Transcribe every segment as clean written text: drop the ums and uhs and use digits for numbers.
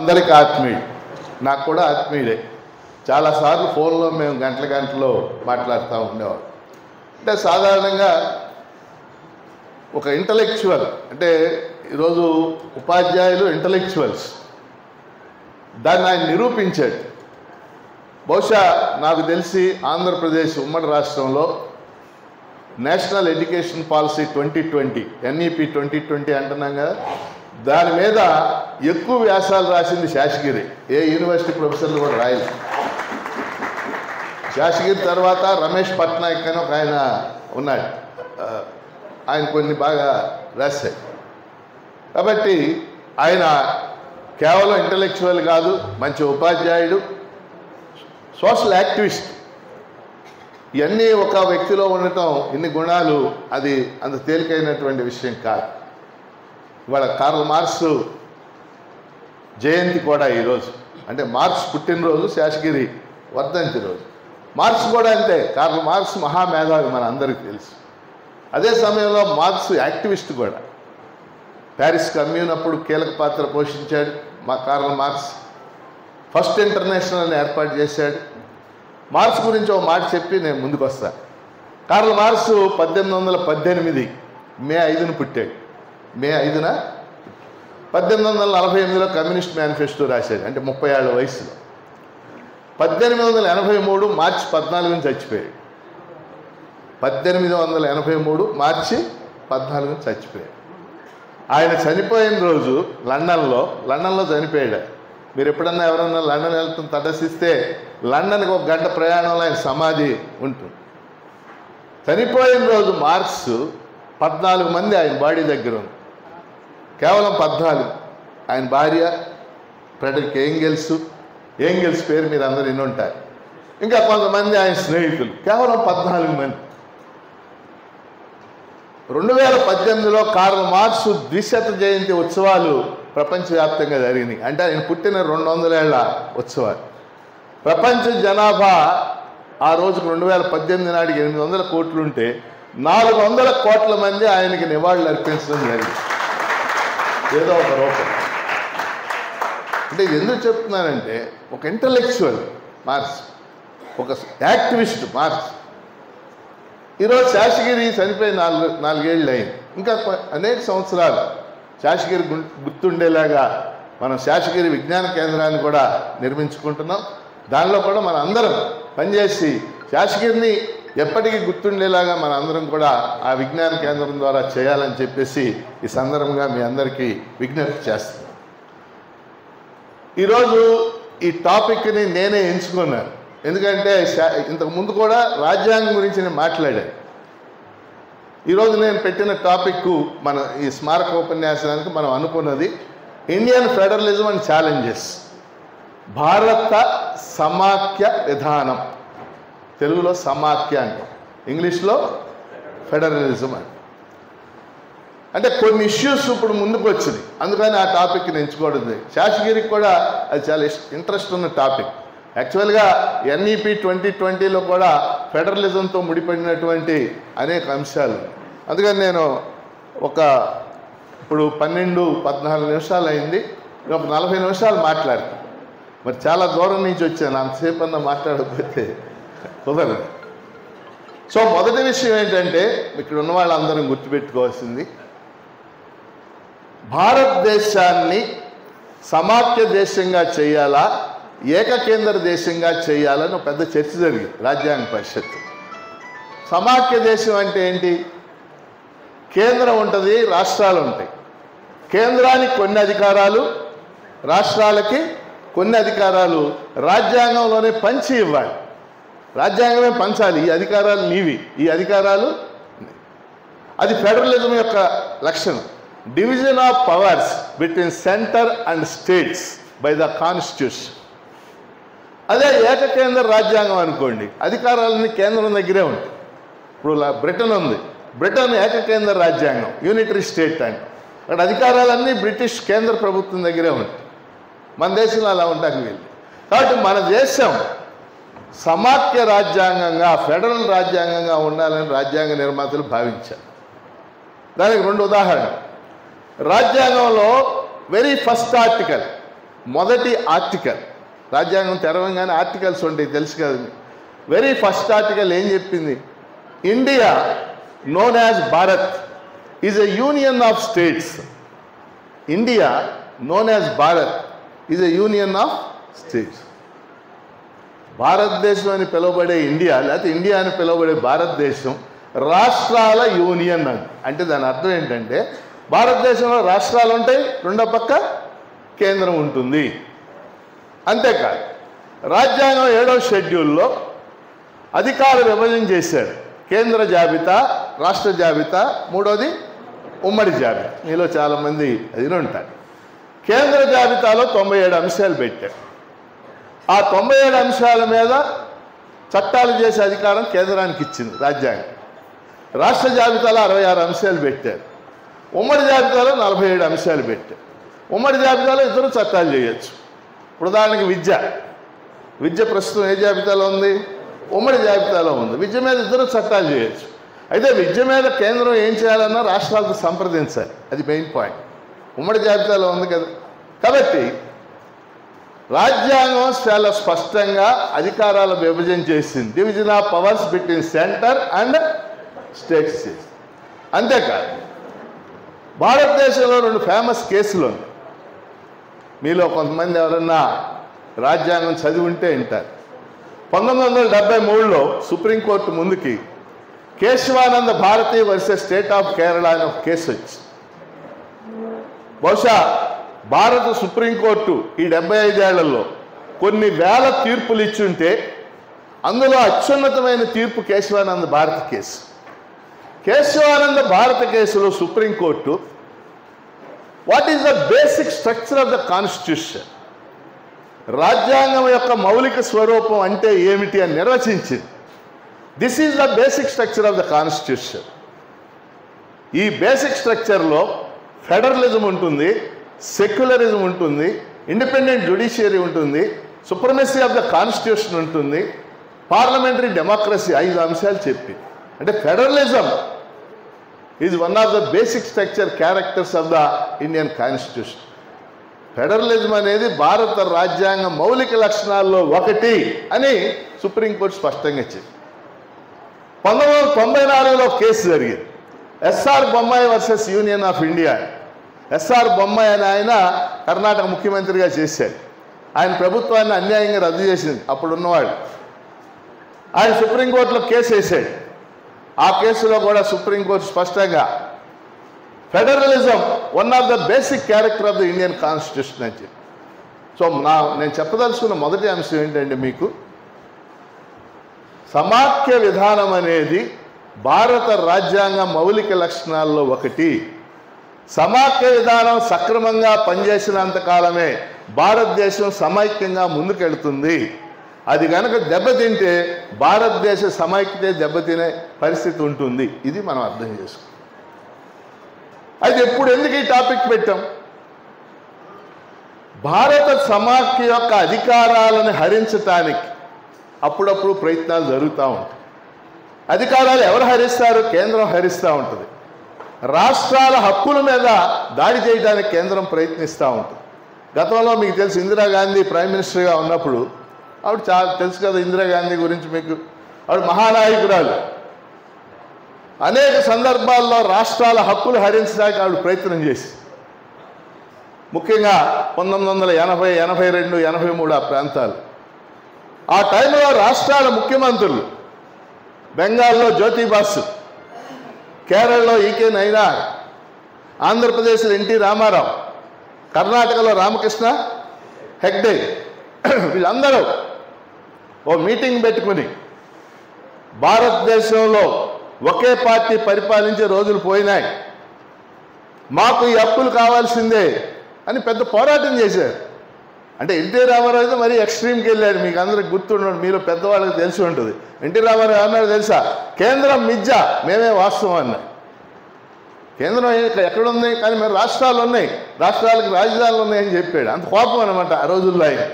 అందరికీ ఆత్మీయుడు, నాకు కూడా ఆత్మీయుడే. చాలాసార్లు ఫోన్లో మేము గంటలు మాట్లాడుతూ ఉండేవాళ్ళం. అంటే సాధారణంగా ఒక ఇంటలెక్చువల్, అంటే ఈరోజు ఉపాధ్యాయులు ఇంటలెక్చువల్స్, దాన్ని ఆయన నిరూపించాడు. బహుశా నాకు తెలిసి ఆంధ్రప్రదేశ్ ఉమ్మడి రాష్ట్రంలో నేషనల్ ఎడ్యుకేషన్ పాలసీ 2020 ఎన్ఈపి 2020 అంటున్నాం కదా, దాని మీద ఎక్కువ వ్యాసాలు రాసింది శేషగిరి. ఏ యూనివర్సిటీ ప్రొఫెసర్లు కూడా రాయలేదు. శేషగిరి తర్వాత రమేష్ పట్నాయక్ అని ఒక ఆయన ఉన్నాడు, ఆయన కొన్ని బాగా రాశాడు. కాబట్టి ఆయన కేవలం ఇంటలెక్చువల్ కాదు, మంచి ఉపాధ్యాయుడు, సోషల్ యాక్టివిస్ట్. ఇవన్నీ ఒక వ్యక్తిలో ఉండటం, ఇన్ని గుణాలు, అది అంత తేలికైనటువంటి విషయం కాదు. ఇవాళ కార్ల్ మార్క్స్ జయంతి కూడా ఈరోజు, అంటే మార్క్స్ పుట్టినరోజు, శేషగిరి వర్ధంతి రోజు. మార్క్స్ కూడా అంతే. కార్ల్ మార్క్స్ మహామేధావి, మన అందరికీ తెలుసు. అదే సమయంలో మార్క్స్ యాక్టివిస్ట్ కూడా. ప్యారిస్ కమ్యూన్ అప్పుడు కీలక పాత్ర పోషించాడు మా కార్ల్ మార్క్స్. ఫస్ట్ ఇంటర్నేషనల్ని ఏర్పాటు చేశాడు. మార్క్స్ గురించి ఒక మాట చెప్పి నేను ముందుకు వస్తాను. కార్ల్ మార్క్స్ 1818 మే 5న పుట్టాడు. మే 5న 1848లో కమ్యూనిస్ట్ మేనిఫెస్టో రాశాడు, అంటే 30 ఏళ్ల వయసులో. 1883 మార్చి 14న చచ్చిపోయాడు. 1883 మార్చి 14న చచ్చిపోయాడు. ఆయన చనిపోయిన రోజు లండన్లో చనిపోయాడు. మీరు ఎప్పుడన్నా ఎవరన్నా లండన్ వెళ్తాం తటస్థిస్తే లండన్కి 1 గంట ప్రయాణంలో ఆయన సమాధి ఉంటుంది. చనిపోయిన రోజు మార్క్స్ 14 మంది ఆయన బాడీ దగ్గర ఉంది. కేవలం 14. ఆయన భార్య ఫ్రెడరిక్ ఏంగెల్స్ పేరు మీరు అందరు విని ఉంటారు. ఇంకా కొంతమంది ఆయన స్నేహితులు, కేవలం 14 మంది. 2018లో కార్ల్ మార్క్స్ 200వ జయంతి ఉత్సవాలు ప్రపంచవ్యాప్తంగా జరిగినాయి. అంటే ఆయన పుట్టిన 200 ఏళ్ల ఉత్సవాలు. ప్రపంచ జనాభా ఆ రోజుకు 2018 నాటికి 800 కోట్లు ఉంటే 400 కోట్ల మంది ఆయనకి నివాళులు అర్పించడం జరిగింది ఏదో ఒక రూపం. అంటే ఇది ఎందుకు చెప్తున్నానంటే, ఒక ఇంటలెక్చువల్ మార్క్స్, ఒక యాక్టివిస్ట్ మార్క్స్. ఈరోజు శేషగిరి చనిపోయి 4 ఏళ్ళు అయింది. ఇంకా అనేక సంవత్సరాలు శేషగిరి గుర్తుండేలాగా మనం శేషగిరి విజ్ఞాన కేంద్రాన్ని కూడా నిర్మించుకుంటున్నాం. దానిలో కూడా మన అందరం పనిచేసి శేషగిరిని ఎప్పటికీ గుర్తుండేలాగా మన అందరం కూడా ఆ విజ్ఞాన కేంద్రం ద్వారా చేయాలని చెప్పేసి ఈ సందర్భంగా మీ అందరికీ విజ్ఞప్తి చేస్తున్నాను. ఈరోజు ఈ టాపిక్ని నేనే ఎంచుకున్నాను. ఎందుకంటే ఇంతకుముందు కూడా రాజ్యాంగం గురించి నేను మాట్లాడాను. ఈరోజు నేను పెట్టిన టాపిక్ మన ఈ స్మారక ఉపన్యాసానికి మనం అనుకున్నది ఇండియన్ ఫెడరలిజం అండ్ ఛాలెంజెస్, భారత సమాఖ్య విధానం. తెలుగులో సమాఖ్య అంటాం, ఇంగ్లీష్లో ఫెడరలిజం అంటే కొన్ని ఇష్యూస్ ఇప్పుడు ముందుకు వచ్చింది, అందుకని ఆ టాపిక్ని ఎంచుకోవడం. శేషగిరికి కూడా అది చాలా ఇంట్రెస్ట్ ఉన్న టాపిక్. యాక్చువల్గా ఎన్ఈపి 2020లో కూడా ఫెడరలిజంతో ముడిపడినటువంటి అనేక అంశాలు. అందుకని నేను ఇప్పుడు 12-14 నిమిషాలు అయింది, ఒక 40 నిమిషాలు మాట్లాడతాను. మరి చాలా దూరం నుంచి వచ్చాను, అంతసేపు అన్నా మాట్లాడకపోతే కుదరదు. సో మొదటి విషయం ఏంటంటే, ఇక్కడ ఉన్న వాళ్ళందరం గుర్తుపెట్టుకోవాల్సింది, భారతదేశాన్ని సమాఖ్య దేశంగా చేయాలా, ఏకకేంద్ర దేశంగా చేయాలని ఒక పెద్ద చర్చ జరిగింది రాజ్యాంగ పరిషత్. సమాఖ్య దేశం అంటే ఏంటి? కేంద్రం ఉంటుంది, రాష్ట్రాలు ఉంటాయి. కేంద్రానికి కొన్ని అధికారాలు, రాష్ట్రాలకి కొన్ని అధికారాలు రాజ్యాంగంలోనే పంచి ఇవ్వాలి. రాజ్యాంగమే పంచాలి, ఈ అధికారాలు నీవి, ఈ అధికారాలు. అది ఫెడరలిజం యొక్క లక్షణం. Division of powers between centre and states by the constitution. అదే ఏకకేంద్ర రాజ్యాంగం అనుకోండి, అధికారాలన్నీ కేంద్రం దగ్గరే ఉంటాయి. ఇప్పుడు బ్రిటన్ ఉంది, బ్రిటన్ ఏకకేంద్ర రాజ్యాంగం, యూనిటరీ స్టేట్ అంటే అక్కడ అధికారాలన్నీ బ్రిటిష్ కేంద్ర ప్రభుత్వం దగ్గరే ఉంటాయి. మన దేశంలో అలా ఉండక వీళ్ళు. కాబట్టి మన దేశం సమాఖ్య రాజ్యాంగంగా, ఫెడరల్ రాజ్యాంగంగా ఉండాలని రాజ్యాంగ నిర్మాతలు భావించారు. దానికి 2 ఉదాహరణలు. రాజ్యాంగంలో వెరీ ఫస్ట్ ఆర్టికల్ మొదటి ఆర్టికల్, రాజ్యాంగం తెరవంగానే ఆర్టికల్స్ ఉంటాయి తెలుసు కదండి. వెరీ ఫస్ట్ ఆర్టికల్ ఏం చెప్పింది? India known as Bharat is a union of states. India known as Bharat is a union of states. భారతదేశం అని పిలువబడే ఇండియా లేకపోతే ఇండియా అని పిలువబడే భారతదేశం రాష్ట్రాల యూనియన్ అని. అంటే దాని అర్థం ఏంటంటే భారతదేశంలో రాష్ట్రాలు ఉంటాయి, రెండో పక్క కేంద్రం ఉంటుంది. అంతేకాదు రాజ్యాంగం 7వ షెడ్యూల్లో అధికార విభజన చేశారు. కేంద్ర జాబితా, రాష్ట్ర జాబితా, మూడోది ఉమ్మడి జాబితా. మీలో చాలామంది అది ఉంటారు. కేంద్ర జాబితాలో 97 అంశాలు పెట్టారు. ఆ 97 అంశాల మీద చట్టాలు చేసే అధికారం కేంద్రానికి ఇచ్చింది రాజ్యాంగం. రాష్ట్ర జాబితాలో 66 అంశాలు పెట్టారు. ఉమ్మడి జాబితాలో 47 అంశాలు పెట్టారు. ఉమ్మడి జాబితాలో ఇద్దరు చట్టాలు చేయొచ్చు. ఉదాహరణకి విద్య ప్రస్తుతం ఏ జాబితాలో ఉంది? ఉమ్మడి జాబితాలో ఉంది. విద్య మీద ఇద్దరు చట్టాలు చేయొచ్చు. అయితే విద్య మీద కేంద్రం ఏం చేయాలన్నా రాష్ట్రాలకు సంప్రదించాలి. అది మెయిన్ పాయింట్. ఉమ్మడి జాబితాలో ఉంది కదా. కాబట్టి రాజ్యాంగం చాలా స్పష్టంగా అధికారాల విభజన చేసింది. Division of powers between centre and states చేసింది. అంతేకాదు భారతదేశంలో 2 ఫేమస్ కేసులు ఉన్నాయి. మీలో కొంతమంది ఎవరన్నా రాజ్యాంగం చదివి ఉంటే వింటారు. 1973లో సుప్రీంకోర్టు ముందుకి Kesavananda Bharati versus State of Kerala అనే ఒక కేసు వచ్చి, బహుశా భారత సుప్రీంకోర్టు ఈ 75 ఏళ్లలో కొన్ని వేల తీర్పులు ఇచ్చుంటే అందులో అత్యున్నతమైన తీర్పు కేశవానంద భారతి కేసు. కేశవానంద భారత కేసులో supreme court what is the basic structure of the constitution, రాజ్యాంగం యొక్క మౌలిక స్వరూపం అంటే ఏమిటి అని నిర్వచించింది. This is the basic structure of the constitution. ఈ బేసిక్ స్ట్రక్చర్లో ఫెడరలిజం ఉంటుంది, సెక్యులరిజం ఉంటుంది, ఇండిపెండెంట్ జ్యుడిషియరీ ఉంటుంది, సుప్రమసీ ఆఫ్ ద కాన్స్టిట్యూషన్ ఉంటుంది, పార్లమెంటరీ డెమోక్రసీ 5 అంశాలు చెప్పి. అంటే federalism is one of the basic structure characters of the Indian constitution. Federalism అనేది భారత రాజ్యాంగ మౌలిక లక్షణాల్లో ఒకటి అని సుప్రీంకోర్టు స్పష్టంగా చెప్పింది. 1994లో కేసు జరిగింది. SR Bommai versus Union of India. SR Bommai అని ఆయన కర్ణాటక ముఖ్యమంత్రిగా చేశాడు. ఆయన ప్రభుత్వాన్ని అన్యాయంగా రద్దు చేసింది అప్పుడున్నవాడు. ఆయన సుప్రీంకోర్టులో కేసు వేశాడు. ఆ కేసులో కూడా సుప్రీంకోర్టు స్పష్టంగా federalism one of the basic character of the Indian constitution అని చెప్పి. సో నేను చెప్పదలుచుకున్న మొదటి అంశం ఏంటంటే, మీకు సమాఖ్య విధానం అనేది భారత రాజ్యాంగ మౌలిక లక్షణాల్లో ఒకటి. సమాఖ్య విధానం సక్రమంగా పనిచేసినంత కాలమే భారతదేశం సమైక్యంగా ముందుకెళ్తుంది. అది కనుక దెబ్బతింటే భారతదేశ సమైక్యతే దెబ్బతినే పరిస్థితి ఉంటుంది. ఇది మనం అర్థం చేసుకోవాలి. అయితే ఇప్పుడు ఎందుకు ఈ టాపిక్ పెట్టాం? భారత సమాఖ్య యొక్క అధికారాలను హరించటానికి అప్పుడప్పుడు ప్రయత్నాలు జరుగుతూ ఉంటాయి. అధికారాలు ఎవరు హరిస్తారు? కేంద్రం హరిస్తూ ఉంటుంది. రాష్ట్రాల హక్కుల మీద దాడి చేయడానికి కేంద్రం ప్రయత్నిస్తూ ఉంటుంది. గతంలో మీకు తెలుసు, ఇందిరాగాంధీ ప్రైమ్ మినిస్టర్గా ఉన్నప్పుడు ఆవిడ చాలా తెలుసు కదా ఇందిరాగాంధీ గురించి మీకు. ఆవిడ మహానాయకురాలు. అనేక సందర్భాల్లో రాష్ట్రాల హక్కులు హరించడానికి ఆవిడ ప్రయత్నం చేసి, ముఖ్యంగా 1980, 82, 83 ఆ ప్రాంతాలు. ఆ టైంలో రాష్ట్రాల ముఖ్యమంత్రులు బెంగాల్లో జ్యోతి బాసు, కేరళలో ఈకే నైనార్, ఆంధ్రప్రదేశ్లో ఎన్టీ రామారావు, కర్ణాటకలో రామకృష్ణ హెగ్డే, వీళ్ళందరూ ఓ మీటింగ్ పెట్టుకుని భారతదేశంలో ఒకే పార్టీ పరిపాలించే రోజులు పోయినాయి, మాకు ఈ హక్కులు కావాల్సిందే అని పెద్ద పోరాటం చేశారు. అంటే ఎన్టీ రామారావు అయితే మరీ ఎక్స్ట్రీమ్కి వెళ్ళాడు. మీకు అందరికి గుర్తుండదు, మీలో పెద్దవాళ్ళకి తెలిసి ఉంటుంది. ఎన్టీ రామారావు అన్నాడు తెలుసా? కేంద్రం మిథ్య, మేమే వాస్తవం అన్నారు. కేంద్రం ఎక్కడుంది? కానీ మరి రాష్ట్రాలు ఉన్నాయి, రాష్ట్రాలకు రాజధానులు ఉన్నాయని చెప్పాడు. అంత కోపం అనమాట ఆ రోజుల్లో ఆయన.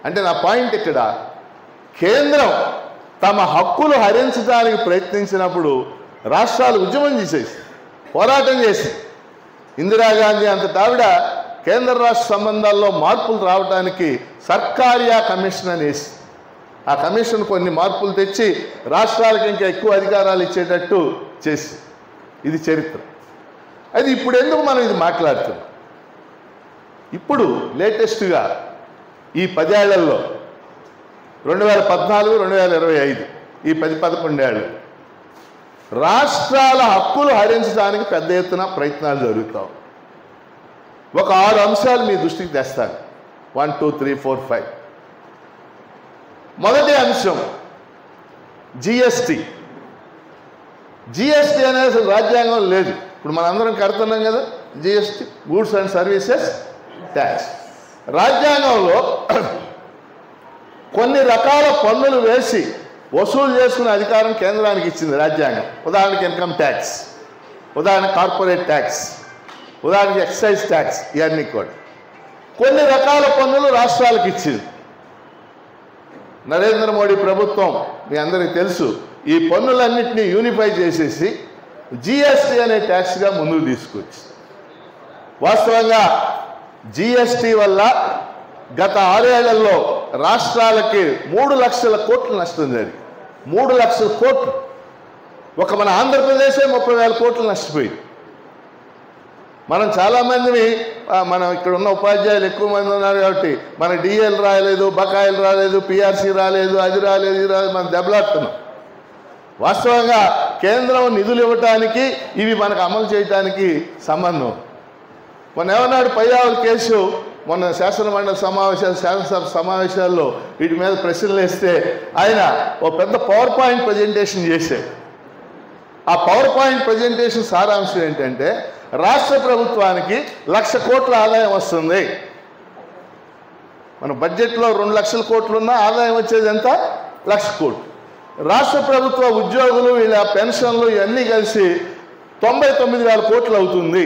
అంటే నా పాయింట్ ఇక్కడ, కేంద్రం తమ హక్కులు హరించడానికి ప్రయత్నించినప్పుడు రాష్ట్రాలు ఉద్యమం చేసేసి పోరాటం చేసి, ఇందిరాగాంధీ అంతటి ఆవిడ కేంద్ర రాష్ట్ర సంబంధాల్లో మార్పులు రావడానికి సర్కారియా కమిషన్ అనేసి ఆ కమిషన్ కొన్ని మార్పులు తెచ్చి రాష్ట్రాలకు ఇంకా ఎక్కువ అధికారాలు ఇచ్చేటట్టు చేసి ఇది చరిత్ర. అది ఇప్పుడు ఎందుకు మనం ఇది మాట్లాడుతున్నాం? ఇప్పుడు లేటెస్ట్గా ఈ 10 ఏళ్లలో 2014, 2025 ఈ 10-11 ఏళ్ళు రాష్ట్రాల హక్కులు హరించడానికి పెద్ద ఎత్తున ప్రయత్నాలు జరుగుతాయి. ఒక 6 అంశాలు మీ దృష్టికి తెస్తాను. 1, 2, 3, 4, 5. మొదటి అంశం జిఎస్టీ. జిఎస్టీ అనేది అసలు రాజ్యాంగం లేదు. ఇప్పుడు మనందరం కడుతున్నాం కదా GST, goods and services tax. రాజ్యాంగంలో కొన్ని రకాల పన్నులు వేసి వసూలు చేసుకునే అధికారం కేంద్రానికి ఇచ్చింది రాజ్యాంగం. ఉదాహరణకి ఇన్కమ్ ట్యాక్స్, ఉదాహరణకి కార్పొరేట్ ట్యాక్స్, ఉదాహరణకి ఎక్సైజ్ ట్యాక్స్. ఇవన్నీ కూడా కొన్ని రకాల పన్నులు రాష్ట్రాలకు ఇచ్చింది. నరేంద్ర మోడీ ప్రభుత్వం మీ అందరికీ తెలుసు ఈ పన్నులన్నింటినీ యూనిఫై చేసేసి జిఎస్టీ అనే ట్యాక్స్గా ముందుకు తీసుకొచ్చి వాస్తవంగా జిఎస్టీ వల్ల గత 6 ఏళ్లలో రాష్ట్రాలకి 3 లక్షల కోట్ల నష్టం జరిగింది. 3 లక్షల కోట్లు. ఒక మన ఆంధ్రప్రదేశే 30,000 కోట్లు నష్టపోయింది. మనం చాలామందిని మనం ఇక్కడ ఉన్న ఉపాధ్యాయులు ఎక్కువ మంది ఉన్నారు కాబట్టి మన డిఎల్ రాలేదు, బకాయిలు రాలేదు, పిఆర్సీ రాలేదు, అది రాలేదు, ఇది రాలేదు, మనం దెబ్బలాడుతున్నాం. వాస్తవంగా కేంద్రం నిధులు ఇవ్వటానికి ఇవి మనకు అమలు చేయడానికి సంబంధం. మొన్న ఏమన్నాడు పయ్యావుల కేసు మొన్న శాసనమండలి సమావేశాలు, శాసనసభ సమావేశాల్లో వీటి మీద ప్రశ్నలు వేస్తే ఆయన ఓ పెద్ద పవర్ పాయింట్ ప్రజెంటేషన్ చేశాడు. ఆ పవర్ పాయింట్ ప్రజెంటేషన్ సారాంశం ఏంటంటే రాష్ట్ర ప్రభుత్వానికి 1,00,000 కోట్ల ఆదాయం వస్తుంది. మన బడ్జెట్లో 2 లక్షల కోట్లు ఉన్నా ఆదాయం వచ్చేది ఎంత? 1,00,000 కోట్లు. రాష్ట్ర ప్రభుత్వ ఉద్యోగులు వీళ్ళ పెన్షన్లు ఇవన్నీ కలిసి 99,000 కోట్లు అవుతుంది.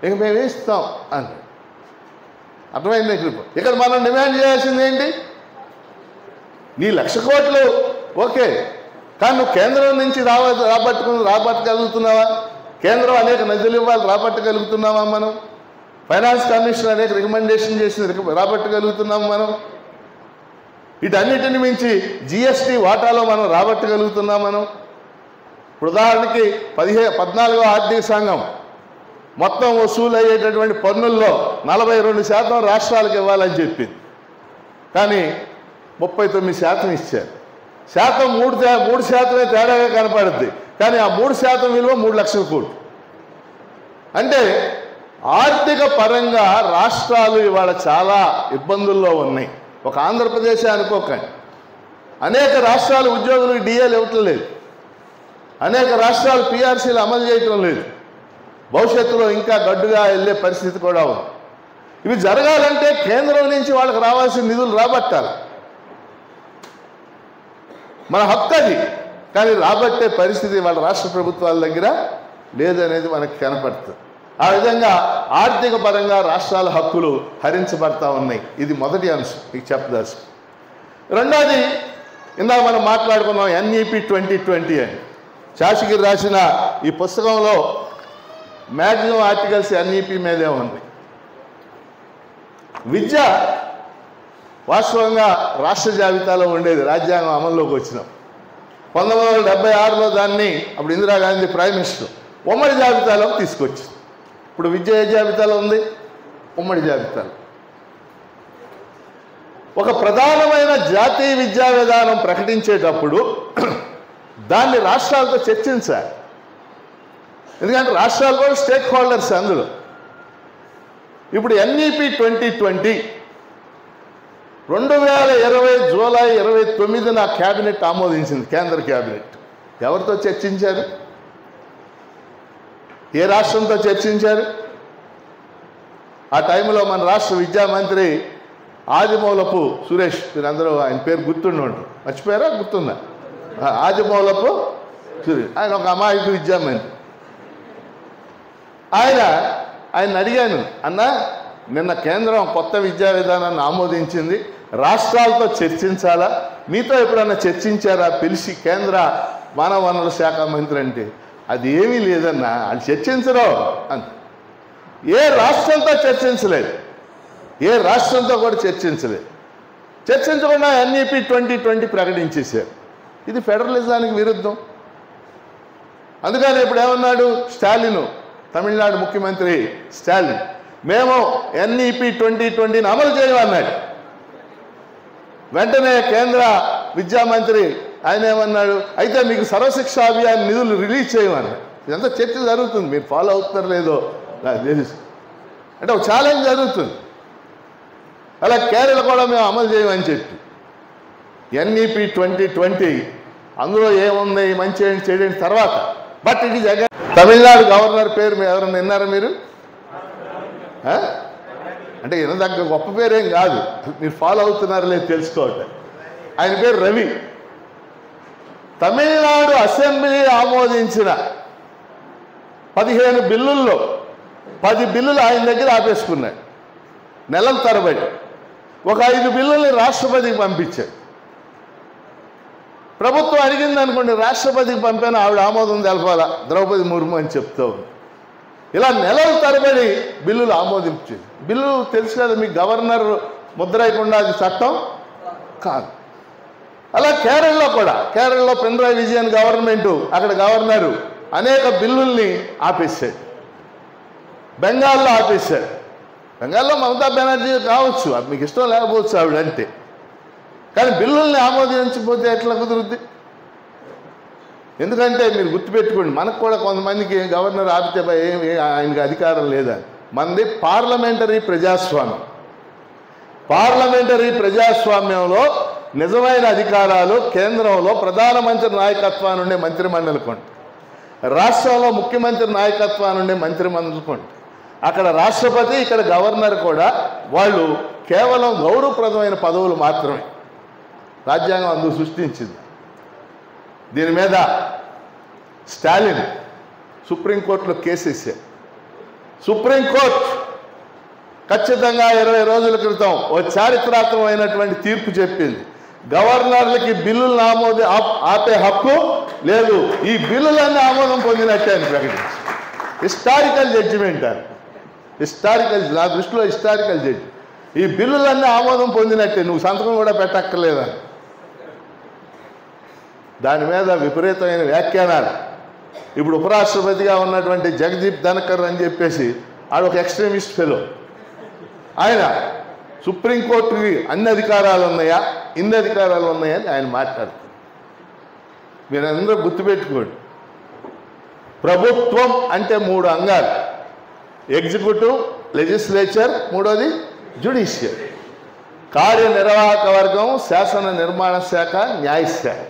ఇక మేము ఇస్తాం అని అర్థమైంది. ఇక్కడ మనం డిమాండ్ చేయాల్సింది ఏంటి? నీ 1,00,000 కోట్లు ఓకే, కానీ నువ్వు కేంద్రం నుంచి రాబట్టగలుగుతున్నావా? కేంద్రం అనేక నిధులు ఇవ్వాలి, రాబట్టగలుగుతున్నామా? మనం ఫైనాన్స్ కమిషన్ అనేక రికమెండేషన్ చేసింది, రాబట్టగలుగుతున్నాము మనం? వీటన్నిటిని మించి జిఎస్టీ వాటాలో మనం రాబట్టగలుగుతున్నాం మనం? ఇప్పుడు ఉదాహరణకి 14వ ఆర్థిక సంఘం మొత్తం వసూలు అయ్యేటటువంటి పన్నుల్లో 42% రాష్ట్రాలకు ఇవ్వాలని చెప్పింది. కానీ 39% ఇచ్చారు. శాతం 3% తేడాగా కనపడుద్ది. కానీ ఆ 3% విలువ 3 లక్షల కోట్లు. అంటే ఆర్థిక పరంగా రాష్ట్రాలు ఇవాళ చాలా ఇబ్బందుల్లో ఉన్నాయి. ఒక ఆంధ్రప్రదేశ్ అనుకోకండి, అనేక రాష్ట్రాలు ఉద్యోగులకు డిఏలు ఇవ్వటం లేదు, అనేక రాష్ట్రాలు పిఆర్సీలు అమలు చేయటం లేదు. భవిష్యత్తులో ఇంకా గడ్డుగా వెళ్ళే పరిస్థితి కూడా ఉంది. ఇవి జరగాలంటే కేంద్రం నుంచి వాళ్ళకి రావాల్సిన నిధులు రాబట్టాలి. మన హక్కు అది. కానీ రాబట్టే పరిస్థితి వాళ్ళ రాష్ట్ర ప్రభుత్వాల దగ్గర లేదనేది మనకు కనపడుతుంది. ఆ విధంగా ఆర్థిక పరంగా రాష్ట్రాల హక్కులు హరించబడతా ఉన్నాయి. ఇది మొదటి అంశం మీకు చెప్పదలుచు. రెండోది ఇందాక మనం మాట్లాడుకున్నాం NEP 2020 అని. శాసగిరి రాసిన ఈ పుస్తకంలో మ్యాక్సిమం ఆర్టికల్స్ NEP మీదే ఉంది. విద్య వాస్తవంగా రాష్ట్ర జాబితాలో ఉండేది రాజ్యాంగం అమల్లోకి వచ్చినాం. 1976లో దాన్ని అప్పుడు ఇందిరాగాంధీ ప్రైమ్ మినిస్టర్ ఉమ్మడి జాబితాలోకి తీసుకొచ్చింది. ఇప్పుడు విద్య ఏ జాబితాలో ఉంది? ఉమ్మడి జాబితాలో. ఒక ప్రధానమైన జాతీయ విద్యా విధానం ప్రకటించేటప్పుడు దాన్ని రాష్ట్రాలతో చర్చించాలి. ఎందుకంటే రాష్ట్రాలు కూడా స్టేక్ హోల్డర్స్ అందులో. ఇప్పుడు NEP 2020 2020 జూలై 29న క్యాబినెట్ ఆమోదించింది, కేంద్ర క్యాబినెట్. ఎవరితో చర్చించారు? ఏ రాష్ట్రంతో చర్చించారు? ఆ టైంలో మన రాష్ట్ర విద్యామంత్రి ఆదిమూలపు సురేష్, మీరందరూ ఆయన పేరు గుర్తుండి ఉంటారు, మర్చిపోయారా? గుర్తుందా? ఆదిమూలపు సురేష్. ఆయన ఒక అమాయక విద్యామంత్రి. ఆయన అడిగాను, అన్నా నిన్న కేంద్రం కొత్త విద్యా విధానాన్ని ఆమోదించింది, రాష్ట్రాలతో చర్చించాలా? మీతో ఎప్పుడన్నా చర్చించారా? పిలిచి కేంద్ర మానవ వనరుల శాఖ మంత్రి అంటే అది ఏమీ లేదన్నా, అది చర్చించరు అంత. ఏ రాష్ట్రంతో చర్చించలేదు, ఏ రాష్ట్రంతో కూడా చర్చించలేదు. చర్చించకుండా NEP 2020 ప్రకటించేశారు. ఇది ఫెడరలిజానికి విరుద్ధం. అందుకని ఇప్పుడు ఏమన్నాడు స్టాలిన్, తమిళనాడు ముఖ్యమంత్రి స్టాలిన్, మేము NEP 2020ని అమలు చేయమన్నాడు. వెంటనే కేంద్ర విద్యామంత్రి ఆయన ఏమన్నాడు, అయితే మీకు సర్వశిక్ష అభియాన్ నిధులు రిలీజ్ చేయమన్నాడు. ఇదంతా చర్చ జరుగుతుంది, మీరు ఫాలో అవుతున్నారో లేదో నాకు తెలుసు. అంటే ఒక ఛాలెంజ్ జరుగుతుంది. అలా కేరళ కూడా మేము అమలు చేయమని చెప్పి NEP 2020 అందులో ఏముంది మంచి ఏంటి చెడు తర్వాత. బట్ ఇది జగన్ తమిళనాడు గవర్నర్ పేరు ఎవరైనా విన్నారా మీరు? అంటే వినదగ్గ గొప్ప పేరేం కాదు, మీరు ఫాలో అవుతున్నారో లేదు తెలుసుకోవటం. ఆయన పేరు రవి. తమిళనాడు అసెంబ్లీ ఆమోదించిన 15 బిల్లుల్లో 10 బిల్లులు ఆయన దగ్గర ఆపేసుకున్నాడు నెలల తరబడి. ఒక 5 బిల్లుల్ని రాష్ట్రపతికి పంపించాడు. ప్రభుత్వం అడిగింది అనుకోండి, రాష్ట్రపతికి పంపాను, ఆవిడ ఆమోదం తెలపాలా, ద్రౌపది ముర్ము అని చెప్తూ ఉంది. ఇలా నెలల తరబడి బిల్లులు ఆమోదించేది. బిల్లు తెలుసు కదా మీకు, గవర్నర్ ముద్ర అయిపోకుండా అది చట్టం కాదు. అలా కేరళలో కూడా, కేరళలో పినరాయి విజయన్ గవర్నమెంటు, అక్కడ గవర్నరు అనేక బిల్లుల్ని ఆపేశాడు. బెంగాల్లో ఆపేశాడు. బెంగాల్లో మమతా బెనర్జీ కావచ్చు, అది మీకు ఇష్టం లేకపోవచ్చు ఆవిడంటే, కానీ బిల్లుల్ని ఆమోదించకపోతే ఎట్లా కుదురుద్ది? ఎందుకంటే మీరు గుర్తుపెట్టుకోండి, మనకు కూడా కొంతమందికి గవర్నర్ ఆపితే ఆయనకి అధికారం లేదని. మనది పార్లమెంటరీ ప్రజాస్వామ్యం. పార్లమెంటరీ ప్రజాస్వామ్యంలో నిజమైన అధికారాలు కేంద్రంలో ప్రధానమంత్రి నాయకత్వాన్ని ఉండే మంత్రిమండలికి ఉంటాయి, రాష్ట్రంలో ముఖ్యమంత్రి నాయకత్వాన్ని ఉండే మంత్రిమండలికి ఉంటాయి. అక్కడ రాష్ట్రపతి, ఇక్కడ గవర్నర్ కూడా వాళ్ళు కేవలం గౌరవప్రదమైన పదవులు మాత్రమే. రాజ్యాంగం అందుకు సృష్టించింది. దీని మీద స్టాలిన్ సుప్రీంకోర్టులో కేసు వేశారు. సుప్రీంకోర్టు ఖచ్చితంగా 20 రోజుల క్రితం ఓ చారిత్రాత్మకమైనటువంటి తీర్పు చెప్పింది. గవర్నర్లకి బిల్లులను ఆపే హక్కు లేదు, ఈ బిల్లులన్నీ ఆమోదం పొందినట్టే అని ప్రకటించి. హిస్టారికల్ జడ్జిమెంట్ అని, హిస్టారికల్, నా దృష్టిలో హిస్టారికల్ జడ్జి. ఈ బిల్లులన్నీ ఆమోదం పొందినట్టే, నువ్వు సంతకం కూడా పెట్టక్కర్లేదని. దాని మీద విపరీతమైన వ్యాఖ్యానాలు. ఇప్పుడు ఉపరాష్ట్రపతిగా ఉన్నటువంటి జగదీప్ ధనకర్ అని చెప్పేసి ఆడు ఒక ఎక్స్ట్రీమిస్ట్ ఫెలో. ఆయన సుప్రీంకోర్టుకి అన్ని అధికారాలు ఉన్నాయా, ఇన్ని అధికారాలు ఉన్నాయా అని ఆయన మాట్లాడుతారు. మీరందరూ గుర్తుపెట్టుకోండి, ప్రభుత్వం అంటే 3 అంగాలు: ఎగ్జిక్యూటివ్, లెజిస్లేచర్, మూడోది జ్యుడిషియల్. కార్యనిర్వాహక వర్గం శాసన నిర్మాణ శాఖ, న్యాయశాఖ.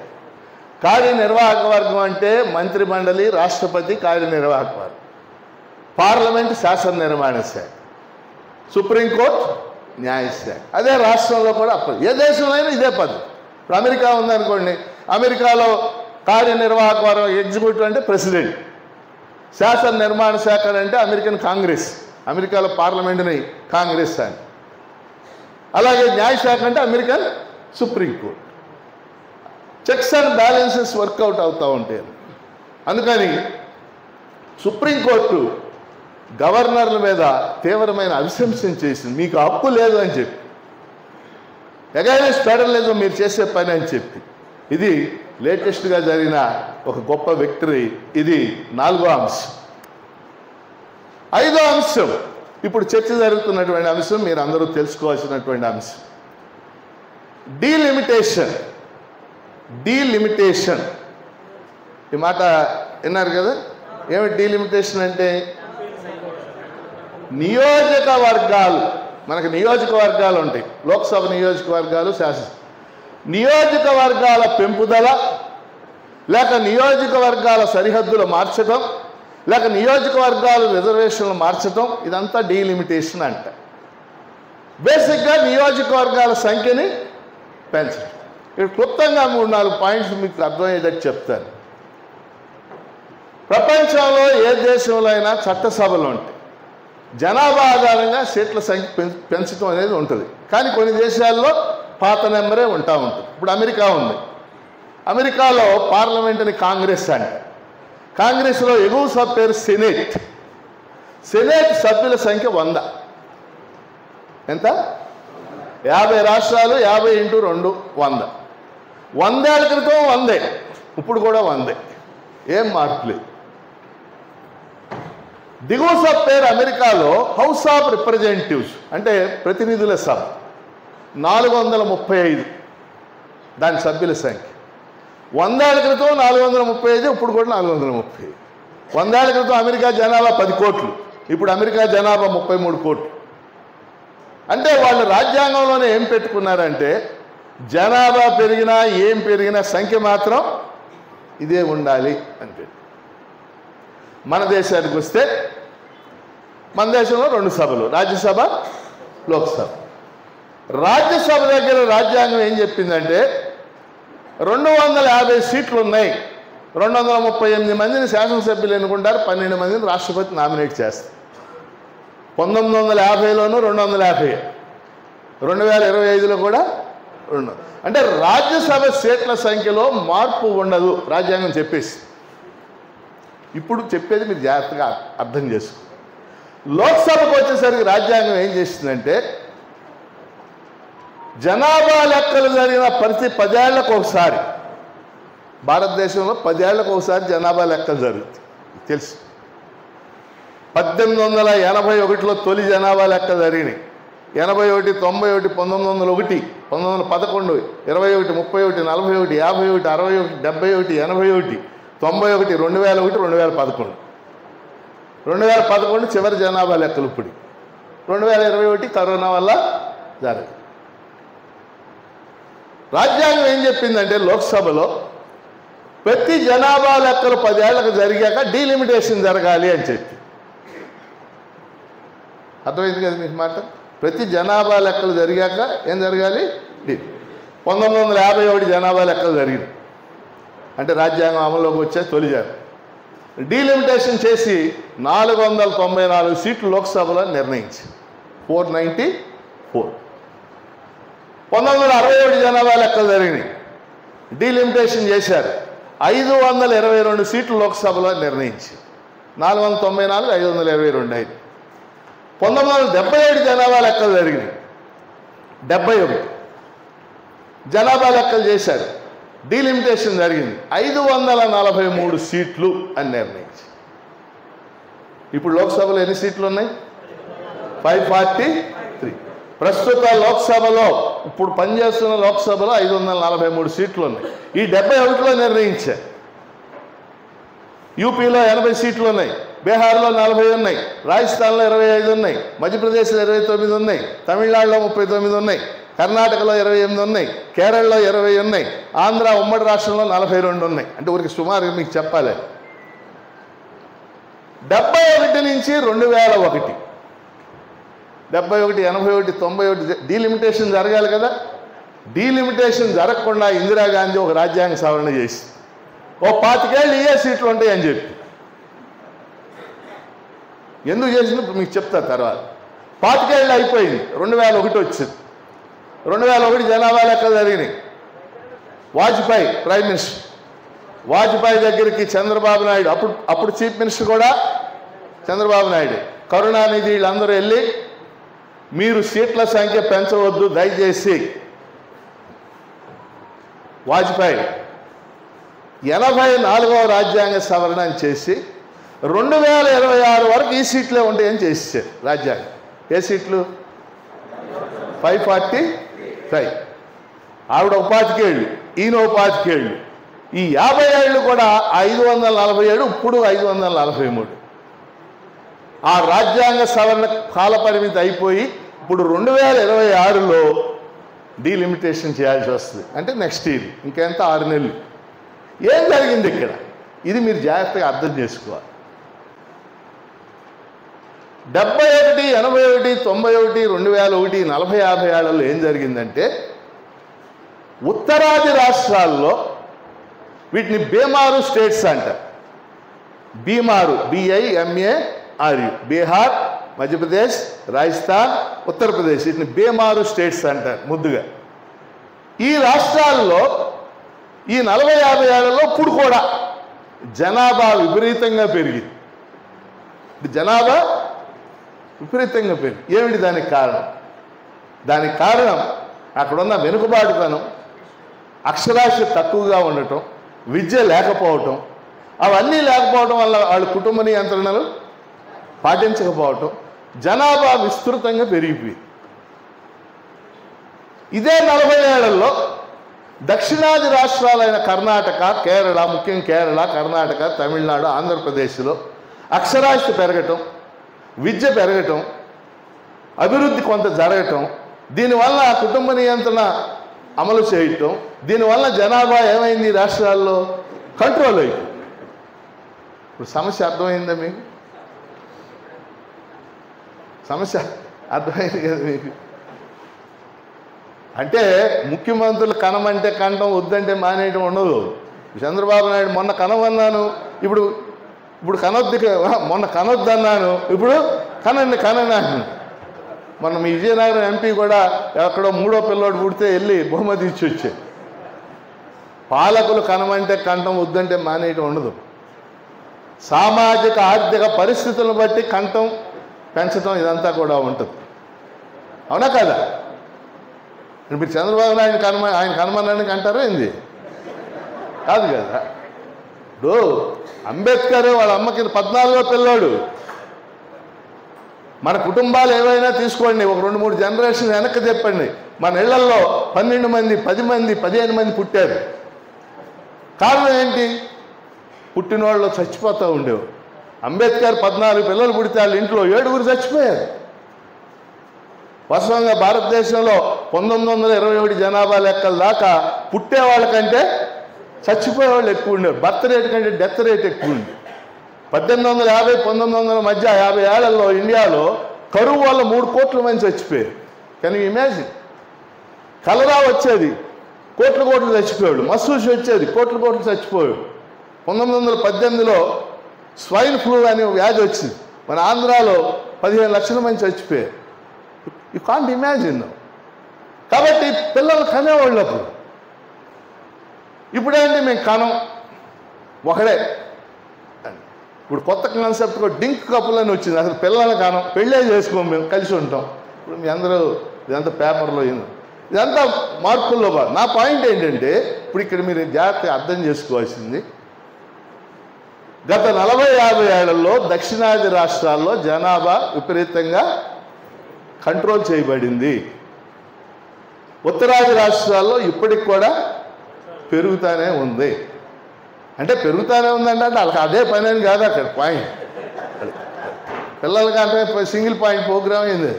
కార్యనిర్వాహక వర్గం అంటే మంత్రి మండలి, రాష్ట్రపతి కార్యనిర్వాహక వర్గం, పార్లమెంట్ శాసన నిర్మాణ శాఖ, సుప్రీంకోర్టు న్యాయశాఖ. అదే రాష్ట్రంలో కూడా ఏ దేశంలో అయినా ఇదే పద్ధతి. ఇప్పుడు అమెరికా ఉందనుకోండి, అమెరికాలో కార్యనిర్వాహక వర్గం ఎగ్జిక్యూటివ్ అంటే ప్రెసిడెంట్, శాసన నిర్మాణ శాఖ అంటే అమెరికన్ కాంగ్రెస్, అమెరికాలో పార్లమెంటుని కాంగ్రెస్ అని. అలాగే న్యాయశాఖ అంటే American supreme court. Checks and balances work out అవుతూ ఉంటాయి. అందుకని సుప్రీంకోర్టు గవర్నర్ల మీద తీవ్రమైన అభిశంసన చేసింది, మీకు హక్కు లేదు అని చెప్పి. అగైనెస్ట్ ఫెడరలిజం మీరు చేసే పని అని చెప్పి. ఇది లేటెస్ట్గా జరిగిన ఒక గొప్ప విక్టరీ. ఇది 4వ అంశం. 5వ అంశం, ఇప్పుడు చర్చ జరుగుతున్నటువంటి అంశం, మీరు అందరూ తెలుసుకోవాల్సినటువంటి అంశం, డీలిమిటేషన్. డీలిమిటేషన్ ఈ మాట విన్నారు కదా? ఏమిటి డీలిమిటేషన్ అంటే? నియోజకవర్గాలు, మనకు నియోజకవర్గాలు ఉంటాయి, లోక్సభ నియోజకవర్గాలు, శాసన నియోజకవర్గాల పెంపుదల, లేక నియోజకవర్గాల సరిహద్దులు మార్చడం, లేక నియోజకవర్గాల రిజర్వేషన్లు మార్చడం, ఇదంతా డీలిమిటేషన్ అంట. బేసిక్గా నియోజకవర్గాల సంఖ్యని పెంచడం. ఇక్కడ క్లుప్తంగా 3-4 పాయింట్స్ మీకు అర్థమయ్యేటట్టు చెప్తాను. ప్రపంచంలో ఏ దేశంలో అయినా చట్టసభలు ఉంటాయి, జనాభా ఆధారంగా సీట్ల సంఖ్య పెంచడం అనేది ఉంటుంది. కానీ కొన్ని దేశాల్లో పాత నెంబరే ఉంటుంది. ఇప్పుడు అమెరికా ఉంది, అమెరికాలో పార్లమెంటుని కాంగ్రెస్ అంట. కాంగ్రెస్లో ఎగువ సభ పేరు సెనేట్, సెనేట్ సభ్యుల సంఖ్య 100. ఎంత? 50 రాష్ట్రాలు, 50 × 2 100. 100 ఏళ్ల క్రితం 100, ఇప్పుడు కూడా 100. ఏం మార్పు లేదు. దిగువ సభ పేరు అమెరికాలో హౌస్ ఆఫ్ రిప్రజెంటేటివ్స్, అంటే ప్రతినిధుల సభ. 435 దాని సభ్యుల సంఖ్య. 100 ఏళ్ల క్రితం 435, ఇప్పుడు కూడా 435. 100 ఏళ్ల క్రితం అమెరికా జనాభా 10 కోట్లు, ఇప్పుడు అమెరికా జనాభా 33 కోట్లు. అంటే వాళ్ళు రాజ్యాంగంలోనే ఏం పెట్టుకున్నారంటే జనాభా పెరిగినా ఏం పెరిగినా సంఖ్య మాత్రం ఇదే ఉండాలి అని పెట్టి. మన దేశానికి వస్తే మన దేశంలో 2 సభలు, రాజ్యసభ, లోక్సభ. రాజ్యసభ దగ్గర రాజ్యాంగం ఏం చెప్పిందంటే 250 సీట్లు ఉన్నాయి, 238 మందిని శాసనసభ్యులు ఎన్నుకుంటారు, 12 మందిని రాష్ట్రపతి నామినేట్ చేస్తారు. 1950లోనూ 250, 2025లో కూడా 2. అంటే రాజ్యసభ సీట్ల సంఖ్యలో మార్పు ఉండదు రాజ్యాంగం చెప్పేసి. ఇప్పుడు చెప్పేది మీరు జాగ్రత్తగా అర్థం చేసుకో. లోక్సభకు వచ్చేసరికి రాజ్యాంగం ఏం చేస్తుందంటే జనాభా లెక్కలు జరిగిన ప్రతి 10 ఏళ్లకు ఒకసారి, భారతదేశంలో 10 ఏళ్లకు ఒకసారి జనాభా లెక్కలు జరుగుతాయి తెలుసు. 1881లో తొలి జనాభా లెక్కలు జరిగినాయి. 81, 91, 1901, 1911, 21, 31, 41, 51, 61, 71, 81, 91, 2001, 2011. 2011 చివరి జనాభా లెక్కలు. ఇప్పుడు 2021 కరోనా వల్ల జరగదు. రాజ్యాంగం ఏం చెప్పిందంటే లోక్సభలో ప్రతి జనాభా లెక్కలు 10 ఏళ్లకు జరిగాక డీలిమిటేషన్ జరగాలి అని చెప్పి. అర్థమైంది కదా మీకు మాట? ప్రతి జనాభా లెక్కలు జరిగాక ఏం జరగాలి? 1951 జనాభా లెక్కలు జరిగింది అంటే రాజ్యాంగం అమల్లోకి వచ్చే తొలి డీలిమిటేషన్ చేసి 494 సీట్లు లోక్సభలో నిర్ణయించి 494. 1961 జనాభా లెక్కలు జరిగినాయి, డీలిమిటేషన్ చేశారు, 522 సీట్లు లోక్సభలో నిర్ణయించి 494, 522 అయింది. 1977 జనాభా లెక్కలు జరిగినాయి, 71 జనాభా లెక్కలు చేశారు, డీలిమిటేషన్ జరిగింది, 543 సీట్లు అని నిర్ణయించి. ఇప్పుడు లోక్సభలో ఎన్ని సీట్లు ఉన్నాయి? 543. ప్రస్తుత లోక్సభలో ఇప్పుడు పనిచేస్తున్న లోక్సభలో 543 సీట్లు ఉన్నాయి. ఈ 71లో నిర్ణయించారు. యూపీలో 80 సీట్లు ఉన్నాయి, బీహార్లో 40 ఉన్నాయి, రాజస్థాన్లో 25 ఉన్నాయి, మధ్యప్రదేశ్లో 29 ఉన్నాయి, తమిళనాడులో 39 ఉన్నాయి, కర్ణాటకలో 28 ఉన్నాయి, కేరళలో 20 ఉన్నాయి, ఆంధ్ర ఉమ్మడి రాష్ట్రంలో 42 ఉన్నాయి. అంటే ఊరికి సుమారుగా మీకు చెప్పాలి. 71 నుంచి 2001, 71, 81, 91 డీలిమిటేషన్ జరగాలి కదా. డీలిమిటేషన్ జరగకుండా ఇందిరాగాంధీ ఒక రాజ్యాంగ సవరణ చేసి ఓ 25 ఏళ్ళు ఏ సీట్లు ఉంటాయి అని చెప్పి. ఎందుకు చేసినప్పుడు మీకు చెప్తా తర్వాత. 25 ఏళ్ళు అయిపోయింది, 2001 వచ్చింది. 2001 జనాభా లెక్కలు జరిగినాయి. వాజ్పేయి ప్రైమ్ మినిస్టర్, వాజ్పేయి దగ్గరికి చంద్రబాబు నాయుడు, అప్పుడు చీఫ్ మినిస్టర్ కూడా చంద్రబాబు నాయుడు, కరుణానిధి వీళ్ళందరూ వెళ్ళి మీరు సీట్ల సంఖ్య పెంచవద్దు దయచేసి. వాజ్పేయి 84వ రాజ్యాంగ సవరణ చేసి 2026 వరకు ఈ సీట్లే ఉంటాయని చేసేసారు రాజ్యాంగం. ఏ సీట్లు? 545. ఆవిడ 25 ఏళ్ళు, ఈయన 25 ఏళ్ళు, ఈ 50 ఏళ్ళు కూడా 547, ఇప్పుడు 543. ఆ రాజ్యాంగ సవరణ కాల పరిమితి అయిపోయి ఇప్పుడు 2026లో డీలిమిటేషన్ చేయాల్సి వస్తుంది. అంటే నెక్స్ట్ ఇయర్, ఇంకెంత 6 నెలలు. ఏం జరిగింది ఇక్కడ? ఇది మీరు జాగ్రత్తగా అర్థం చేసుకోవాలి. 71, 81, 91, 2001, 40, 50 ఏళ్లలో ఏం జరిగిందంటే ఉత్తరాది రాష్ట్రాల్లో వీటిని బీమారు స్టేట్స్ అంటారు. బీమారు, BIMARU, బీహార్, మధ్యప్రదేశ్, రాజస్థాన్, ఉత్తరప్రదేశ్, వీటిని బీమారు స్టేట్స్ అంటారు ముద్దుగా. ఈ రాష్ట్రాల్లో ఈ 40, 50 ఏళ్లలో ఇప్పుడు కూడా జనాభా విపరీతంగా పెరిగింది. జనాభా విపరీతంగా పెరిగి. ఏమిటి దానికి కారణం? దానికి కారణం అక్కడున్న వెనుకబాటుతనం, అక్షరాస్యత తక్కువగా ఉండటం, విద్య లేకపోవటం. అవన్నీ లేకపోవడం వల్ల వాళ్ళ కుటుంబ నియంత్రణలు పాటించకపోవటం, జనాభా విస్తృతంగా పెరిగిపోయింది. ఇదే 40 ఏళ్లలో దక్షిణాది రాష్ట్రాలైన కర్ణాటక, కేరళ, ముఖ్యంగా కేరళ, కర్ణాటక, తమిళనాడు, ఆంధ్రప్రదేశ్లో అక్షరాస్యత పెరగటం, విద్య పెరగటం, అభివృద్ధి కొంత జరగటం, దీనివల్ల కుటుంబ నియంత్రణ అమలు చేయటం, దీనివల్ల జనాభా ఏమైంది రాష్ట్రాల్లో? కంట్రోల్ అయిపోయింది. ఇప్పుడు సమస్య అర్థమైందా మీకు? సమస్య అర్థమైంది కదా మీకు? అంటే ముఖ్యమంత్రులు కనమంటే కనటం, వద్దంటే మానేయటం ఉండదు. చంద్రబాబు నాయుడు మొన్న కనవన్నాను, ఇప్పుడు కనొద్దు, మొన్న కనొద్దన్నాను, ఇప్పుడు కనండి అంటున్నాను. మొన్న మీ విజయనగరం ఎంపీ కూడా ఎక్కడో 3వ పిల్లోడు పుడితే వెళ్ళి బహుమతి ఇచ్చి వచ్చే. పాలకులు కనమంటే కంఠం, వద్దంటే మానేయటం ఉండదు. సామాజిక ఆర్థిక పరిస్థితులను బట్టి కంఠం పెంచడం ఇదంతా కూడా ఉంటుంది. అవునా కదా? మీరు చంద్రబాబు నాయుడు ఆయన కనమన్నానికి అంటారా ఏంది? కాదు కదా. ఇప్పుడు అంబేద్కర్ వాళ్ళ అమ్మకి 14వ పిల్లోడు. మన కుటుంబాలు ఏవైనా తీసుకోండి, ఒక 2-3 జనరేషన్ వెనక్కి చెప్పండి, మన ఇళ్లలో 12 మంది, 10 మంది, 15 మంది పుట్టారు. కారణం ఏంటి? పుట్టినోళ్ళు చచ్చిపోతూ ఉండేవారు. అంబేద్కర్ 14 పిల్లలు పుడితే వాళ్ళ ఇంట్లో 7గురు చచ్చిపోయారు. వాస్తవంగా భారతదేశంలో 1921 జనాభా లెక్కల దాకా పుట్టేవాళ్ళకంటే చచ్చిపోయేవాళ్ళు ఎక్కువ ఉండేవారు. బర్త్ రేట్ కంటే డెత్ రేట్ ఎక్కువ ఉంది. 1850, 1900 మధ్య 50 ఏళ్లలో ఇండియాలో కరువు వల్ల 3 కోట్ల మంది చచ్చిపోయారు. Can you imagine? కలరా వచ్చేది, కోట్లు చచ్చిపోయాడు. మసూసి వచ్చేది, కోట్లు చచ్చిపోయాడు. 1918లో స్వైన్ ఫ్లూ అనే వ్యాధి వచ్చింది. మన ఆంధ్రాలో 15 లక్షల మంది చచ్చిపోయారు. You can't imagine. కాబట్టి పిల్లలు కనేవాళ్ళు అప్పుడు. ఇప్పుడేంటి, మేము కనం ఒకడే. ఇప్పుడు కొత్త కాన్సెప్ట్ డింక్ కప్పులు అని వచ్చింది. అసలు పిల్లలు కానం, పెళ్ళే చేసుకోము, మేము కలిసి ఉంటాం. ఇప్పుడు మీ అందరూ ఇదంతా పేపర్లో ఇదంతా మార్పుల్లో భాగం. నా పాయింట్ ఏంటంటే, ఇప్పుడు ఇక్కడ మీరు జాగ్రత్తగా అర్థం చేసుకోవాల్సింది, గత 40-50 ఏళ్లలో దక్షిణాది రాష్ట్రాల్లో జనాభా విపరీతంగా కంట్రోల్ చేయబడింది. ఉత్తరాది రాష్ట్రాల్లో ఇప్పటికి కూడా పెరుగుతూనే ఉంది. అంటే పెరుగుతూనే ఉందంటే వాళ్ళకి అదే పని అని కాదు అక్కడ పాయింట్. పిల్లలకంటే సింగిల్ పాయింట్ ప్రోగ్రామ్ అయింది.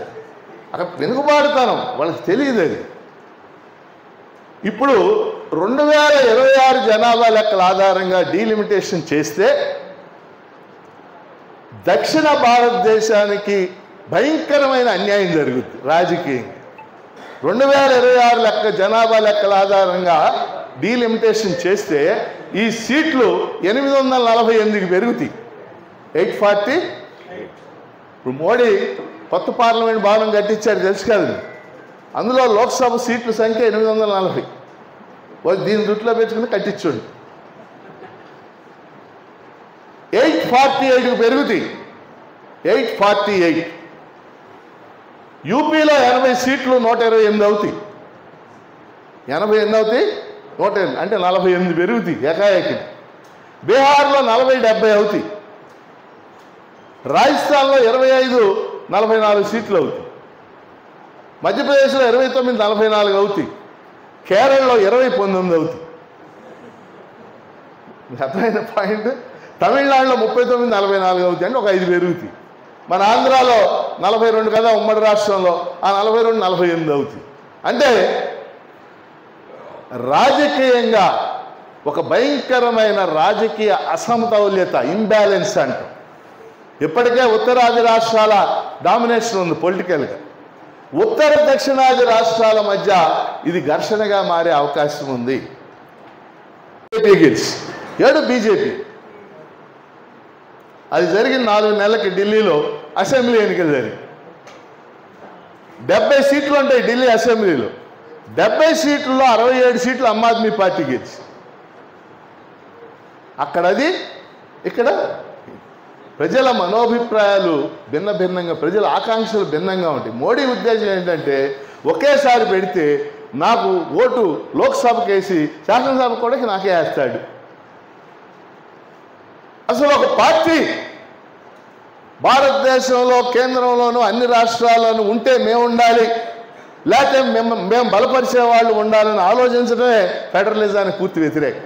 అక్కడ వెనుకబాటుతనం వాళ్ళకి తెలియదు. అది ఇప్పుడు 2026 జనాభా లెక్కల ఆధారంగా డీలిమిటేషన్ చేస్తే దక్షిణ భారతదేశానికి భయంకరమైన అన్యాయం జరుగుతుంది రాజకీయంగా. 2026 జనాభా లెక్కల ఆధారంగా డీలిమిటేషన్ చేస్తే ఈ సీట్లు 848కి పెరుగుతాయి. 840. ఇప్పుడు మోడీ కొత్త పార్లమెంట్ భవనం కట్టించారు, తెలుసు కదా. అందులో లోక్సభ సీట్ల సంఖ్య 840. దీని దృష్టిలో పెట్టుకుని కట్టించండి. 848కి పెరుగుతాయి. 848. యూపీలో 80 సీట్లు 128 అవుతాయి. 80 ఎన్ని అవుతాయి? 108. అంటే 48 పెరుగుతాయి ఏకాఏకి. బీహార్లో 40-70 అవుతాయి. రాజస్థాన్లో 25-44 సీట్లు అవుతాయి. మధ్యప్రదేశ్లో 29-44 అవుతాయి. కేరళలో 20-19 అవుతాయి. అర్థమైన పాయింట్. తమిళనాడులో 39-44 అవుతాయి. అంటే ఒక 5 పెరుగుతాయి. మన ఆంధ్రాలో 42 కదా ఉమ్మడి రాష్ట్రంలో, ఆ 42-48 అవుతాయి. అంటే రాజకీయంగా ఒక భయంకరమైన రాజకీయ అసమతౌల్యత, ఇంబ్యాలెన్స్ అంటాం. ఇప్పటికే ఉత్తరాది రాష్ట్రాల డామినేషన్ ఉంది పొలిటికల్గా. ఉత్తర దక్షిణాది రాష్ట్రాల మధ్య ఇది ఘర్షణగా మారే అవకాశం ఉంది. ఏడు బీజేపీ. అది జరిగిన 4 నెలలకి ఢిల్లీలో అసెంబ్లీ ఎన్నికలు జరిగాయి. 70 సీట్లు ఉంటాయి ఢిల్లీ అసెంబ్లీలో. 70 సీట్లలో 67 సీట్లు ఆమ్ ఆద్మీ పార్టీ గెలిచి, అక్కడ అది ఇక్కడ ప్రజల మనోభిప్రాయాలు భిన్నంగా, ప్రజల ఆకాంక్షలు భిన్నంగా ఉంటాయి. మోడీ ఉద్దేశం ఏంటంటే ఒకేసారి పెడితే నాకు ఓటు లోక్సభకు వేసి శాసనసభ కూడా నాకే వేస్తాడు. అసలు ఒక పార్టీ భారతదేశంలో కేంద్రంలోనూ అన్ని రాష్ట్రాల్లోనూ ఉంటే మేము ఉండాలి, లేకపోతే మేము బలపరిచే వాళ్ళు ఉండాలని ఆలోచించడమే ఫెడరలిజానికి పూర్తి వ్యతిరేకం.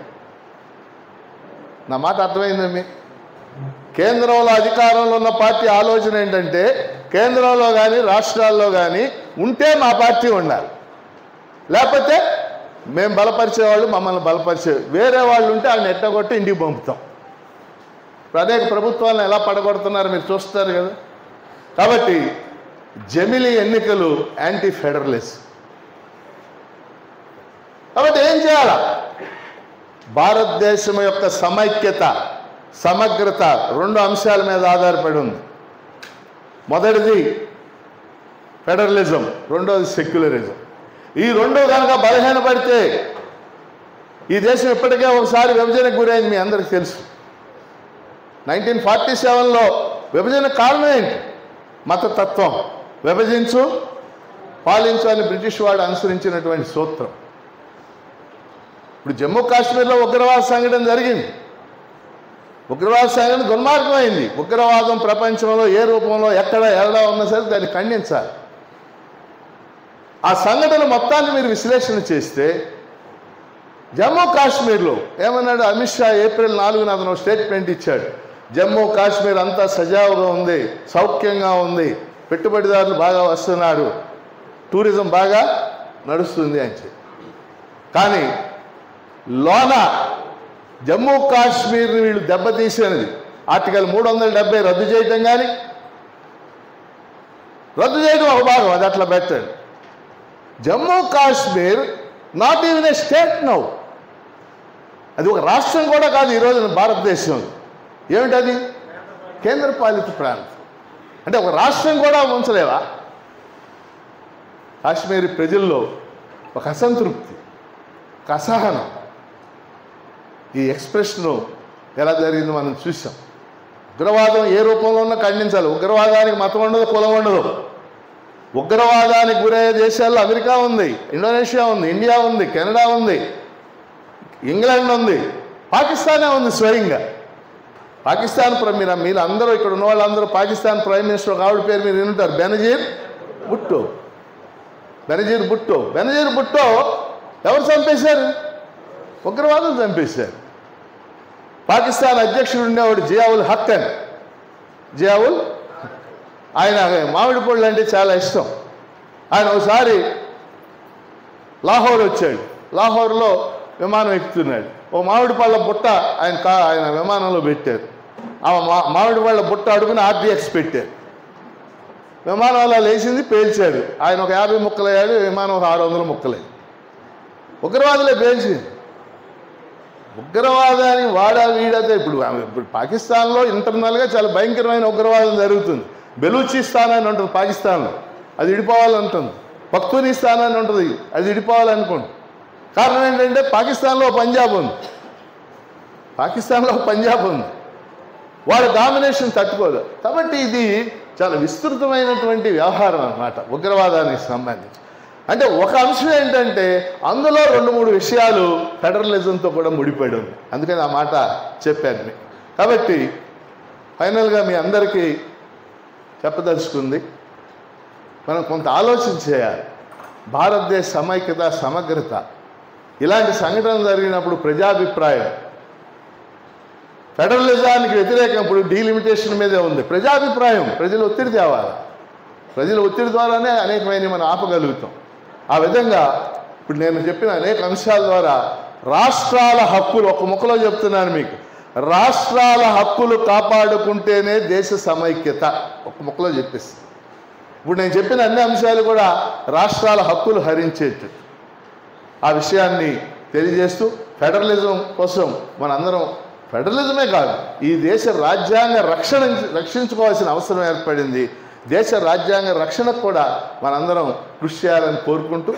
నా మాట అర్థమైందా మీకు? కేంద్రంలో అధికారంలో ఉన్న పార్టీ ఆలోచన ఏంటంటే కేంద్రంలో కానీ రాష్ట్రాల్లో కానీ ఉంటే మా పార్టీ ఉండాలి, లేకపోతే మేము బలపరిచేవాళ్ళు మమ్మల్ని బలపరిచే వేరే వాళ్ళు ఉంటే ఆయన ఎట్టగొట్టి ఇంటికి పంపుతాం. అనేక ప్రభుత్వాలను ఎలా పడగొడుతున్నారో మీరు చూస్తారు కదా. కాబట్టి జమిలీ ఎన్నికలు యాంటీ ఫెడరలిస్ట్. కాబట్టి ఏం చేయాలా? భారతదేశం యొక్క సమైక్యత, సమగ్రత రెండు అంశాల మీద ఆధారపడి ఉంది. మొదటిది ఫెడరలిజం, రెండోది సెక్యులరిజం. ఈ రెండు కనుక బలహీనపడితే ఈ దేశం ఇప్పటికే ఒకసారి విభజనకు గురైంది, మీ అందరికీ తెలుసు. 1947లో విభజన కారణం ఏంటి? మతతత్వం. విభజించు పాలించు అని బ్రిటిష్ వాడు అనుసరించినటువంటి సూత్రం. ఇప్పుడు జమ్మూ కాశ్మీర్లో ఉగ్రవాద సంఘటన జరిగింది. ఉగ్రవాద సంఘటన దుర్మార్గమైంది. ఉగ్రవాదం ప్రపంచంలో ఏ రూపంలో ఎక్కడ ఎలా ఉన్నా సరే దాన్ని ఖండించాలి. ఆ సంఘటన మొత్తాన్ని మీరు విశ్లేషణ చేస్తే జమ్మూ కాశ్మీర్లో ఏమన్నాడు అమిత్ షా? ఏప్రిల్ 4న అతను స్టేట్మెంట్ ఇచ్చాడు. జమ్మూ కాశ్మీర్ అంతా సజావుగా ఉంది, సౌఖ్యంగా ఉంది, పెట్టుబడిదారులు బాగా వస్తున్నారు, టూరిజం బాగా నడుస్తుంది అని చెప్పి. కానీ లోన జమ్మూ కాశ్మీర్ని వీళ్ళు దెబ్బతీసినది ఆర్టికల్ 370 రద్దు చేయటం, కానీ రద్దు చేయడం ఒక భాగం, అది అట్లా పెట్టండి. Jammu Kashmir not even a state now, అది ఒక రాష్ట్రం కూడా కాదు ఈరోజు భారతదేశం. ఏమిటది? కేంద్రపాలిత ప్రాంతం. అంటే ఒక రాష్ట్రం కూడా ఉంచలేవా? కాశ్మీరీ ప్రజల్లో ఒక అసంతృప్తి, ఒక అసహనం, ఈ ఎక్స్ప్రెషను ఎలా జరిగిందో మనం చూసాం. ఉగ్రవాదం ఏ రూపంలో ఉన్నా ఖండించాలి. ఉగ్రవాదానికి మతం ఉండదు, కులం ఉండదు. ఉగ్రవాదానికి గురయ్యే దేశాల్లో అమెరికా ఉంది, ఇండోనేషియా ఉంది, ఇండియా ఉంది, కెనడా ఉంది, ఇంగ్లాండ్ ఉంది, పాకిస్తానే ఉంది స్వయంగా. పాకిస్తాన్ మీరు అందరూ ఇక్కడ ఉన్న వాళ్ళందరూ పాకిస్తాన్ ప్రైమ్ మినిస్టర్ ఒక ఆవిడ పేరు మీరు వింటారు, బెనజీర్ భుట్టో. బెనజీర్ భుట్టో ఎవరు చంపేశారు? ఉగ్రవాదులు చంపేశారు. పాకిస్తాన్ అధ్యక్షుడు ఉండేవాడు జియావుల్ హక్ అని. ఆయన మామిడి పళ్ళు అంటే చాలా ఇష్టం. ఆయన ఒకసారి లాహోర్ వచ్చాడు. లాహోర్లో విమానం ఎక్కుతున్నాడు. ఓ మామిడి పళ్ళ బుట్ట ఆయన విమానంలో పెట్టారు. ఆ మామిడి పళ్ళ బుట్ట అడుగున RDX పెట్టారు. విమానం అలా లేచింది, పేల్చాడు. ఆయన ఒక 50 ముక్కలు అయ్యాడు, విమానం ఒక 600 ముక్కలయ్యాడు. ఉగ్రవాదులే పేల్చింది. ఉగ్రవాదానికి వీడైతే ఇప్పుడు పాకిస్తాన్లో ఇంటర్నల్గా చాలా భయంకరమైన ఉగ్రవాదం జరుగుతుంది. బెలూచిస్తాన్ అని ఉంటుంది పాకిస్తాన్లో, అది విడిపోవాలంటుంది. పఖ్తూనిస్తాన్ అని ఉంటుంది, అది విడిపోవాలనుకోండి. కారణం ఏంటంటే పాకిస్తాన్లో పంజాబ్ ఉంది. వాళ్ళ డామినేషన్ తట్టుకోదు. కాబట్టి ఇది చాలా విస్తృతమైనటువంటి వ్యవహారం అన్నమాట ఉగ్రవాదానికి సంబంధించి. అంటే ఒక అంశం ఏంటంటే అందులో 2-3 విషయాలు ఫెడరలిజంతో కూడా ముడిపడి ఉంది. అందుకని ఆ మాట చెప్పాను మీకు. కాబట్టి ఫైనల్గా మీ అందరికీ చెప్పదలుచుకుంది, మనం కొంత ఆలోచన చేయాలి. భారతదేశ సమైక్యత, సమగ్రత, ఇలాంటి సంఘటనలు జరిగినప్పుడు ప్రజాభిప్రాయం ఫెడరలిజానికి వ్యతిరేకం ఇప్పుడు డీలిమిటేషన్ మీదే ఉంది. ప్రజాభిప్రాయం, ప్రజలు ఒత్తిడి తేవాలి. ప్రజల ఒత్తిడి ద్వారానే అనేకమైనవి మనం ఆపగలుగుతాం. ఆ విధంగా ఇప్పుడు నేను చెప్పిన అనేక అంశాల ద్వారా రాష్ట్రాల హక్కులు, ఒక ముక్కలో చెప్తున్నాను మీకు, రాష్ట్రాల హక్కులు కాపాడుకుంటేనే దేశ సమైక్యత. ఒక ముక్కలో చెప్పేస్తాను. ఇప్పుడు నేను చెప్పిన అన్ని అంశాలు కూడా రాష్ట్రాల హక్కులు హరించేట్టు ఆ విషయాన్ని తెలియజేస్తూ ఫెడరలిజం కోసం మనందరం, ఫెడరలిజమే కాదు, ఈ దేశ రాజ్యాంగ రక్షించుకోవాల్సిన అవసరం ఏర్పడింది. దేశ రాజ్యాంగ రక్షణకు కూడా మనందరం కృషి చేయాలని కోరుకుంటూ